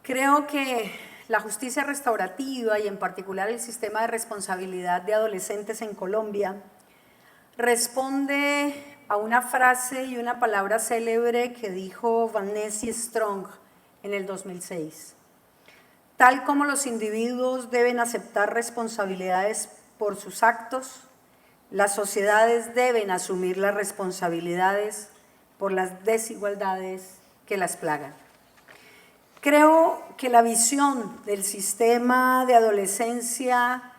Creo que la justicia restaurativa y en particular el sistema de responsabilidad de adolescentes en Colombia responde a una frase y una palabra célebre que dijo Vanessa Strong en el 2006. Tal como los individuos deben aceptar responsabilidades por sus actos, las sociedades deben asumir las responsabilidades por las desigualdades que las plagan. Creo que la visión del sistema de adolescencia,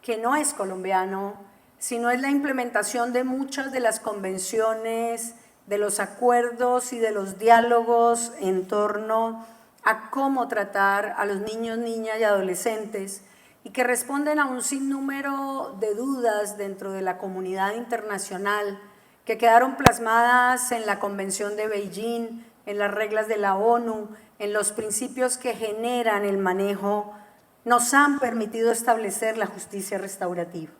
que no es colombiano, sino es la implementación de muchas de las convenciones, de los acuerdos y de los diálogos en torno a cómo tratar a los niños, niñas y adolescentes, y que responden a un sinnúmero de dudas dentro de la comunidad internacional que quedaron plasmadas en la Convención de Beijing, en las reglas de la ONU, en los principios que generan el manejo, nos han permitido establecer la justicia restaurativa.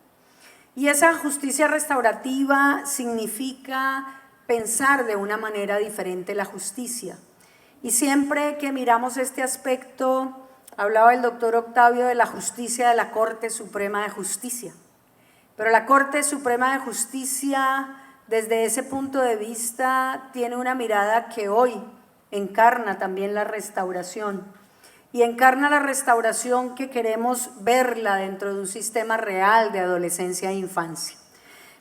Y esa justicia restaurativa significa pensar de una manera diferente la justicia. Y siempre que miramos este aspecto, hablaba el doctor Octavio de la justicia de la Corte Suprema de Justicia. Pero la Corte Suprema de Justicia, desde ese punto de vista, tiene una mirada que hoy encarna también la restauración. Y encarna la restauración que queremos verla dentro de un sistema real de adolescencia e infancia.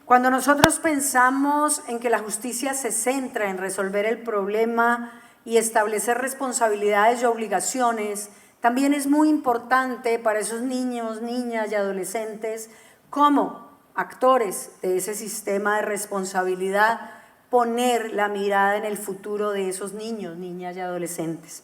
Cuando nosotros pensamos en que la justicia se centra en resolver el problema y establecer responsabilidades y obligaciones, también es muy importante para esos niños, niñas y adolescentes, como actores de ese sistema de responsabilidad, poner la mirada en el futuro de esos niños, niñas y adolescentes.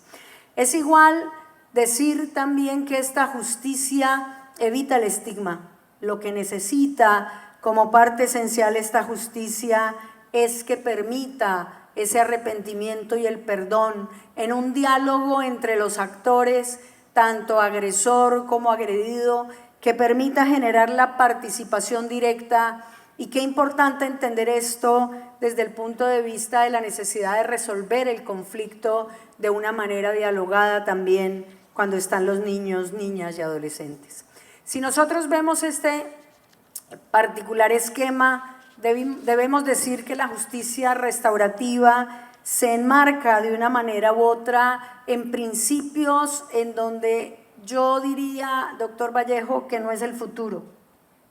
Es igual decir también que esta justicia evita el estigma. Lo que necesita como parte esencial esta justicia es que permita ese arrepentimiento y el perdón en un diálogo entre los actores, tanto agresor como agredido, que permita generar la participación directa. Y qué importante entender esto desde el punto de vista de la necesidad de resolver el conflicto de una manera dialogada también cuando están los niños, niñas y adolescentes. Si nosotros vemos este particular esquema, debemos decir que la justicia restaurativa se enmarca de una manera u otra en principios en donde yo diría, doctor Vallejo, que no es el futuro,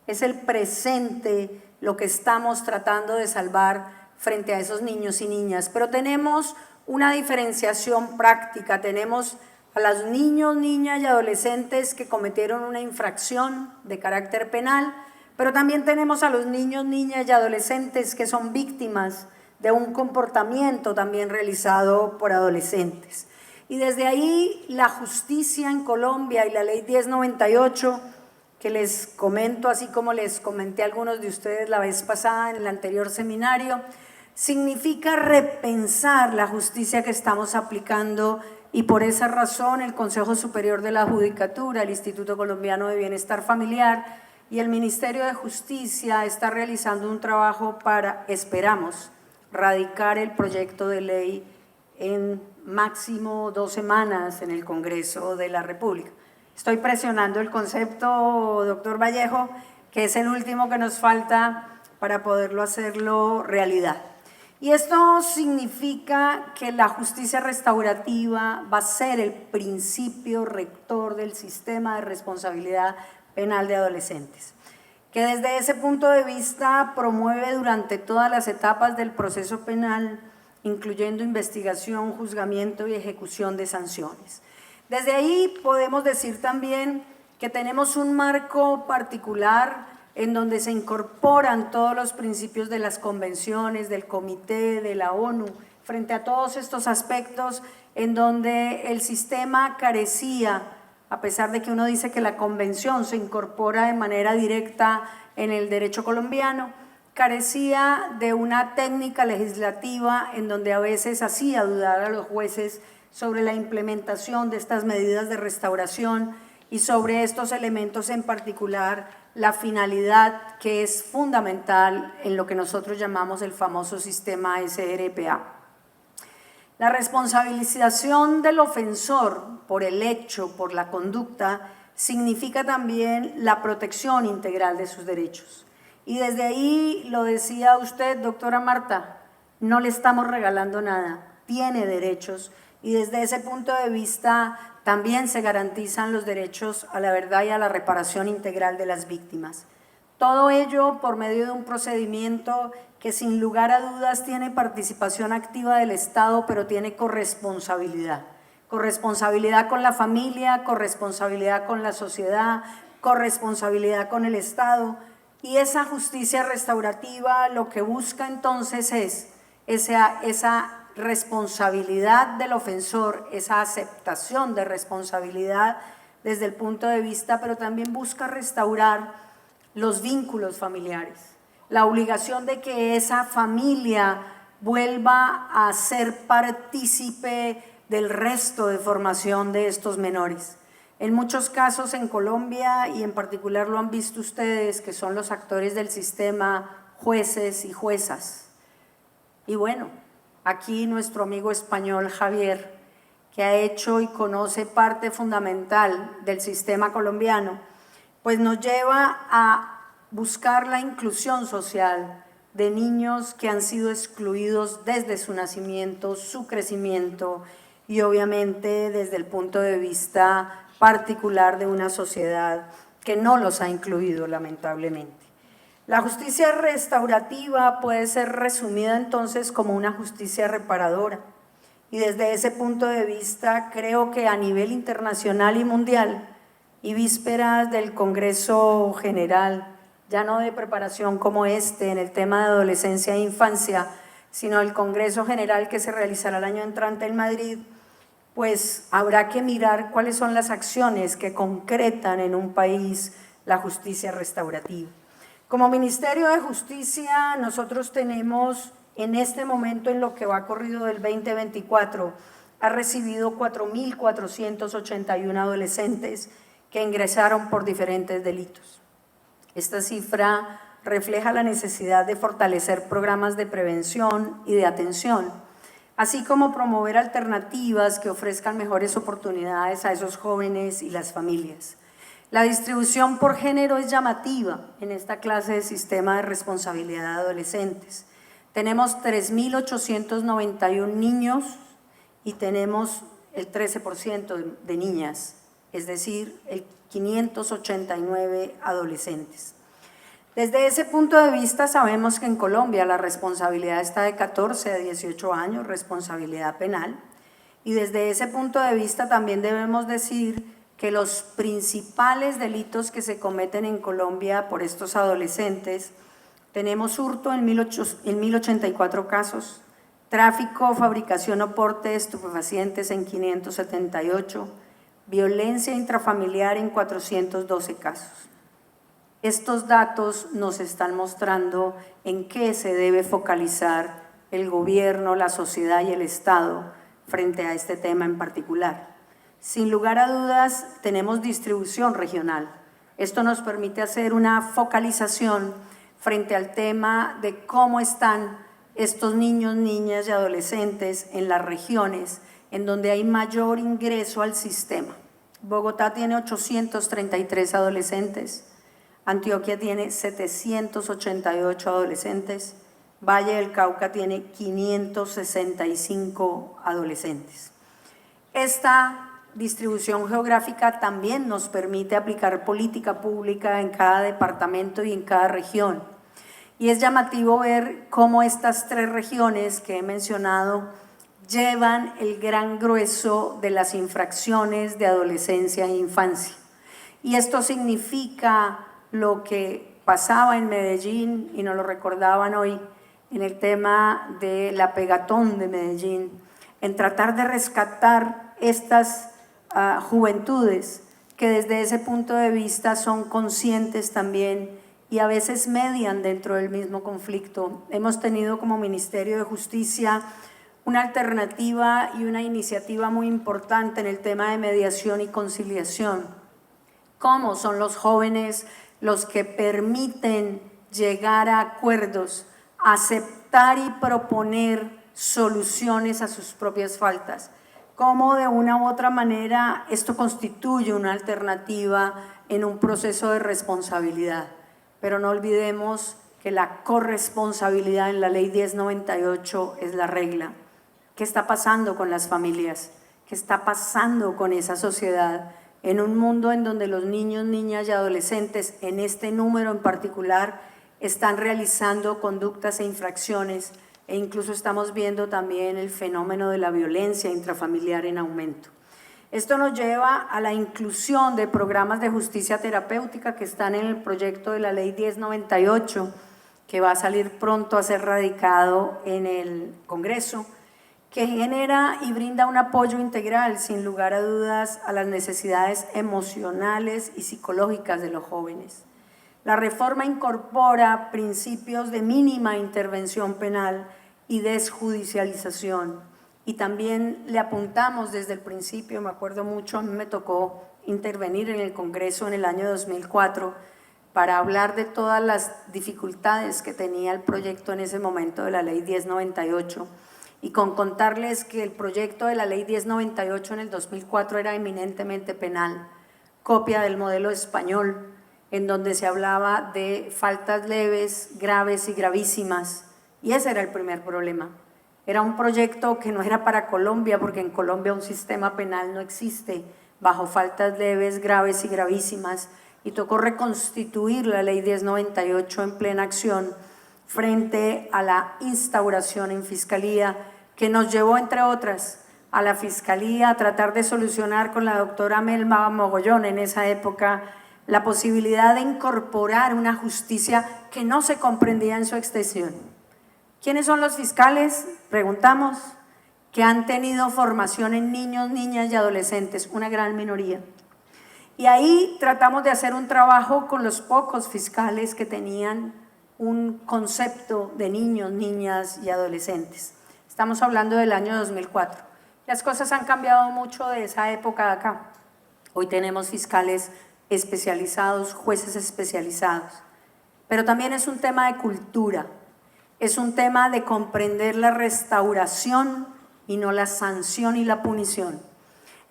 es el presente lo que estamos tratando de salvar frente a esos niños y niñas. Pero tenemos una diferenciación práctica, tenemos a los niños, niñas y adolescentes que cometieron una infracción de carácter penal, pero también tenemos a los niños, niñas y adolescentes que son víctimas de un comportamiento también realizado por adolescentes. Y desde ahí la justicia en Colombia y la ley 1098, que les comento, así como les comenté a algunos de ustedes la vez pasada en el anterior seminario, significa repensar la justicia que estamos aplicando, y por esa razón el Consejo Superior de la Judicatura, el Instituto Colombiano de Bienestar Familiar y el Ministerio de Justicia está realizando un trabajo para, esperamos, radicar el proyecto de ley en máximo 2 semanas en el Congreso de la República. Estoy presionando el concepto, doctor Vallejo, que es el último que nos falta para poderlo hacerlo realidad. Y esto significa que la justicia restaurativa va a ser el principio rector del sistema de responsabilidad penal de adolescentes, que desde ese punto de vista promueve durante todas las etapas del proceso penal, incluyendo investigación, juzgamiento y ejecución de sanciones. Desde ahí podemos decir también que tenemos un marco particular en donde se incorporan todos los principios de las convenciones, del Comité, de la ONU, frente a todos estos aspectos en donde el sistema carecía, a pesar de que uno dice que la convención se incorpora de manera directa en el derecho colombiano, carecía de una técnica legislativa en donde a veces hacía dudar a los jueces sobre la implementación de estas medidas de restauración y sobre estos elementos en particular, la finalidad que es fundamental en lo que nosotros llamamos el famoso sistema SRPA. La responsabilización del ofensor por el hecho, por la conducta, significa también la protección integral de sus derechos. Y desde ahí, lo decía usted, doctora Marta, no le estamos regalando nada, tiene derechos, y desde ese punto de vista también se garantizan los derechos a la verdad y a la reparación integral de las víctimas. Todo ello por medio de un procedimiento que sin lugar a dudas tiene participación activa del Estado, pero tiene corresponsabilidad. Corresponsabilidad con la familia, corresponsabilidad con la sociedad, corresponsabilidad con el Estado. Y esa justicia restaurativa lo que busca entonces es esa responsabilidad del ofensor, esa aceptación de responsabilidad desde el punto de vista, pero también busca restaurar los vínculos familiares, la obligación de que esa familia vuelva a ser partícipe del resto de formación de estos menores. En muchos casos en Colombia, y en particular lo han visto ustedes, que son los actores del sistema, jueces y juezas. Y bueno, aquí nuestro amigo español Javier, que ha hecho y conoce parte fundamental del sistema colombiano, pues nos lleva a buscar la inclusión social de niños que han sido excluidos desde su nacimiento, su crecimiento y obviamente desde el punto de vista particular de una sociedad que no los ha incluido lamentablemente. La justicia restaurativa puede ser resumida entonces como una justicia reparadora, y desde ese punto de vista creo que a nivel internacional y mundial, y vísperas del Congreso General, ya no de preparación como en el tema de adolescencia e infancia, sino el Congreso General que se realizará el año entrante en Madrid, pues habrá que mirar cuáles son las acciones que concretan en un país la justicia restaurativa. Como Ministerio de Justicia, nosotros tenemos en este momento, en lo que va corrido del 2024, ha recibido 4.481 adolescentes que ingresaron por diferentes delitos. Esta cifra refleja la necesidad de fortalecer programas de prevención y de atención, así como promover alternativas que ofrezcan mejores oportunidades a esos jóvenes y las familias. La distribución por género es llamativa en esta clase de sistema de responsabilidad de adolescentes. Tenemos 3.891 niños y tenemos el 13% de niñas, es decir, el 589 adolescentes. Desde ese punto de vista sabemos que en Colombia la responsabilidad está de 14 a 18 años, responsabilidad penal, y desde ese punto de vista también debemos decir que los principales delitos que se cometen en Colombia por estos adolescentes, tenemos hurto en 1.084 casos, tráfico, fabricación o porte de estupefacientes en 578, violencia intrafamiliar en 412 casos. Estos datos nos están mostrando en qué se debe focalizar el gobierno, la sociedad y el Estado frente a este tema en particular. Sin lugar a dudas, tenemos distribución regional. Esto nos permite hacer una focalización frente al tema de cómo están estos niños, niñas y adolescentes en las regiones en donde hay mayor ingreso al sistema. Bogotá tiene 833 adolescentes, Antioquia tiene 788 adolescentes, Valle del Cauca tiene 565 adolescentes. Esta distribución geográfica también nos permite aplicar política pública en cada departamento y en cada región. Y es llamativo ver cómo estas tres regiones que he mencionado llevan el gran grueso de las infracciones de adolescencia e infancia. Y esto significa lo que pasaba en Medellín, y nos lo recordaban hoy, en el tema de la pegatón de Medellín, en tratar de rescatar estas juventudes que desde ese punto de vista son conscientes también y a veces median dentro del mismo conflicto. Hemos tenido como Ministerio de Justicia una alternativa y una iniciativa muy importante en el tema de mediación y conciliación. ¿Cómo son los jóvenes los que permiten llegar a acuerdos, aceptar y proponer soluciones a sus propias faltas. Cómo de una u otra manera esto constituye una alternativa en un proceso de responsabilidad. Pero no olvidemos que la corresponsabilidad en la Ley 1098 es la regla. ¿Qué está pasando con las familias? ¿Qué está pasando con esa sociedad? En un mundo en donde los niños, niñas y adolescentes, en este número en particular, están realizando conductas e infracciones, e incluso estamos viendo también el fenómeno de la violencia intrafamiliar en aumento. Esto nos lleva a la inclusión de programas de justicia terapéutica que están en el proyecto de la Ley 1098, que va a salir pronto a ser radicado en el Congreso, que genera y brinda un apoyo integral, sin lugar a dudas, a las necesidades emocionales y psicológicas de los jóvenes. La reforma incorpora principios de mínima intervención penal y desjudicialización, y también le apuntamos desde el principio, me acuerdo mucho, a mí me tocó intervenir en el Congreso en el año 2004 para hablar de todas las dificultades que tenía el proyecto en ese momento de la Ley 1098, y con contarles que el proyecto de la Ley 1098 en el 2004 era eminentemente penal, copia del modelo español, en donde se hablaba de faltas leves, graves y gravísimas, y ese era el primer problema. Era un proyecto que no era para Colombia, porque en Colombia un sistema penal no existe bajo faltas leves, graves y gravísimas, y tocó reconstituir la Ley 1098 en plena acción frente a la instauración en Fiscalía, que nos llevó, entre otras, a la Fiscalía a tratar de solucionar con la doctora Melba Mogollón en esa época la posibilidad de incorporar una justicia que no se comprendía en su extensión. ¿Quiénes son los fiscales? Preguntamos, que han tenido formación en niños, niñas y adolescentes, una gran minoría. Y ahí tratamos de hacer un trabajo con los pocos fiscales que tenían un concepto de niños, niñas y adolescentes. Estamos hablando del año 2004. Las cosas han cambiado mucho de esa época de acá. Hoy tenemos fiscales especializados, jueces especializados. Pero también es un tema de cultura, es un tema de comprender la restauración y no la sanción y la punición.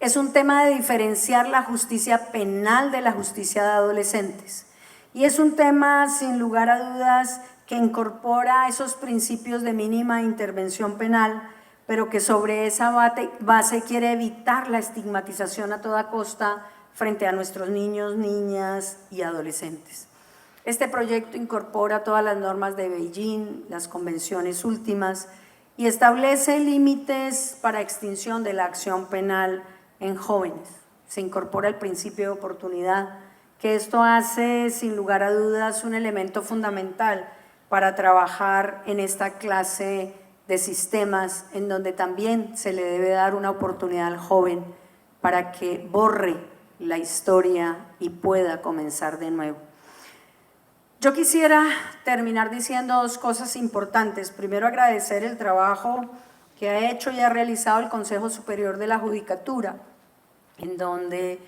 Es un tema de diferenciar la justicia penal de la justicia de adolescentes. Y es un tema, sin lugar a dudas, que incorpora esos principios de mínima intervención penal, pero que sobre esa base quiere evitar la estigmatización a toda costa frente a nuestros niños, niñas y adolescentes. Este proyecto incorpora todas las normas de Beijing, las convenciones últimas, y establece límites para extinción de la acción penal en jóvenes. Se incorpora el principio de oportunidad, que esto hace, sin lugar a dudas, un elemento fundamental para trabajar en esta clase de sistemas en donde también se le debe dar una oportunidad al joven para que borre la historia y pueda comenzar de nuevo. Yo quisiera terminar diciendo dos cosas importantes. Primero, agradecer el trabajo que ha hecho y ha realizado el Consejo Superior de la Judicatura, en donde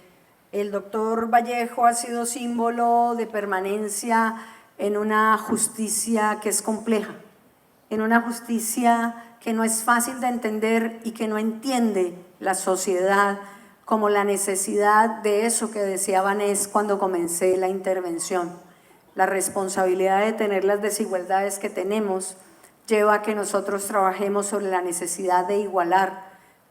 el doctor Vallejo ha sido símbolo de permanencia en una justicia que es compleja, en una justicia que no es fácil de entender y que no entiende la sociedad como la necesidad de eso que decía Vanés cuando comencé la intervención. La responsabilidad de tener las desigualdades que tenemos lleva a que nosotros trabajemos sobre la necesidad de igualar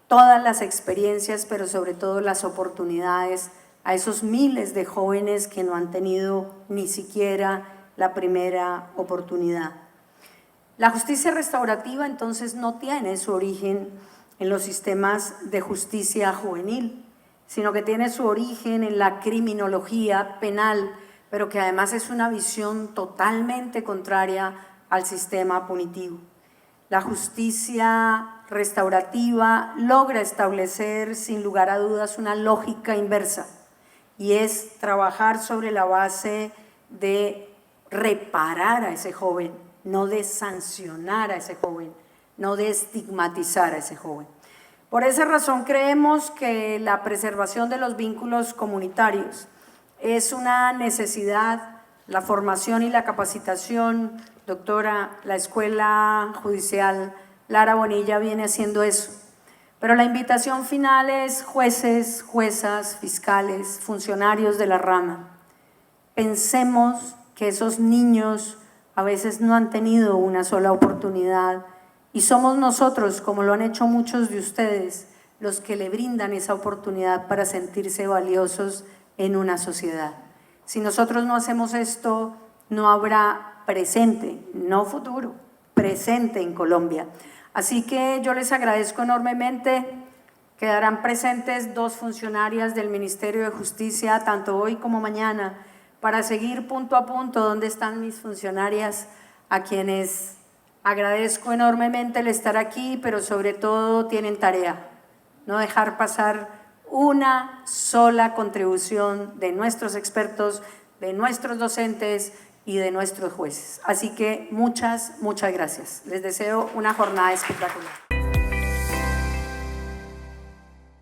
todas las experiencias, pero sobre todo las oportunidades a esos miles de jóvenes que no han tenido ni siquiera la primera oportunidad. La justicia restaurativa entonces no tiene su origen en los sistemas de justicia juvenil, sino que tiene su origen en la criminología penal, pero que además es una visión totalmente contraria al sistema punitivo. La justicia restaurativa logra establecer, sin lugar a dudas, una lógica inversa, y es trabajar sobre la base de reparar a ese joven, no de sancionar a ese joven, no de estigmatizar a ese joven. Por esa razón creemos que la preservación de los vínculos comunitarios es una necesidad. La formación y la capacitación, doctora, la escuela judicial Lara Bonilla viene haciendo eso. Pero la invitación final es jueces, juezas, fiscales, funcionarios de la rama. Pensemos que esos niños a veces no han tenido una sola oportunidad y somos nosotros, como lo han hecho muchos de ustedes, los que le brindan esa oportunidad para sentirse valiosos en una sociedad. Si nosotros no hacemos esto, no habrá presente, no futuro, presente en Colombia. Así que yo les agradezco enormemente. Quedarán presentes 2 funcionarias del Ministerio de Justicia, tanto hoy como mañana, para seguir punto a punto dónde están mis funcionarias, a quienes agradezco enormemente el estar aquí, pero sobre todo tienen tarea, no dejar pasar una sola contribución de nuestros expertos, de nuestros docentes y de nuestros jueces. Así que muchas gracias. Les deseo una jornada espectacular.